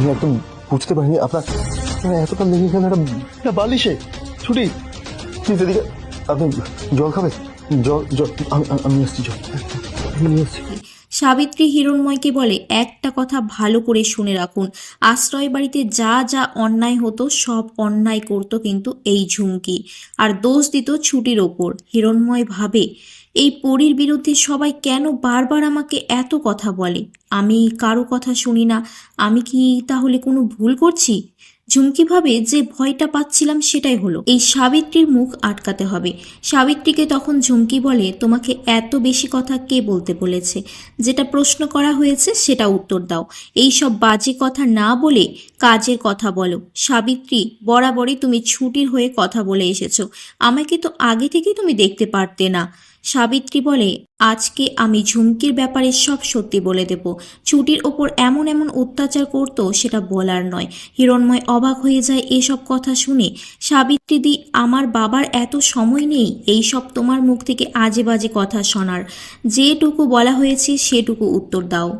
আমি একদম বুঝতে পারিনি আপনার এতটা লেগে গেল একটা বালিশে। ছুটি প্লিজ এদিকে, আপনি জল খাবেন? জল জল আমি আসছি, জল নিয়ে আসছি। সাবিত্রী হিরণময়কে বলে, একটা কথা ভালো করে শুনে রাখুন, আশ্রয় বাড়িতে যা যা অন্যায় হতো সব অন্যায় করতো কিন্তু এই ঝুমকি, আর দোষ দিত ছুটির ওপর। হিরণময় ভাবে, এই পরীর বিরুদ্ধে সবাই কেন বারবার আমাকে এত কথা বলে, আমি কারো কথা শুনি না, আমি কি তাহলে কোনো ভুল করছি? ঝুমকি ভাবে যে ভয়টা পাচ্ছিলাম সেটাই হলো, এই সাবিত্রীর মুখ আটকাতে হবে। সাবিত্রীকে তখন ঝুমকি বলে, তোমাকে এত বেশি কথা কে বলতে বলেছে? যেটা প্রশ্ন করা হয়েছে সেটা উত্তর দাও, এই সব বাজে কথা না বলে কাজের কথা বলো। সাবিত্রী, বরাবরই তুমি ছুটির হয়ে কথা বলে এসেছো, আমাকে তো আগে থেকেই তুমি দেখতে পারতে না। সাবিত্রী বলে, আজকে আমি ঝুমকির ব্যাপারে সব সত্যি বলে দেব। ছুটির ওপর এমন এমন অত্যাচার করতো সেটা বলার নয়। হিরণময় অবাক হয়ে যায় এসব কথা শুনে। সাবিত্রী দি, আমার বাবার এত সময় নেই এই সব তোমার মুখ থেকে আজে বাজে কথা শোনার, যেটুকু বলা হয়েছে সেটুকু উত্তর দাও।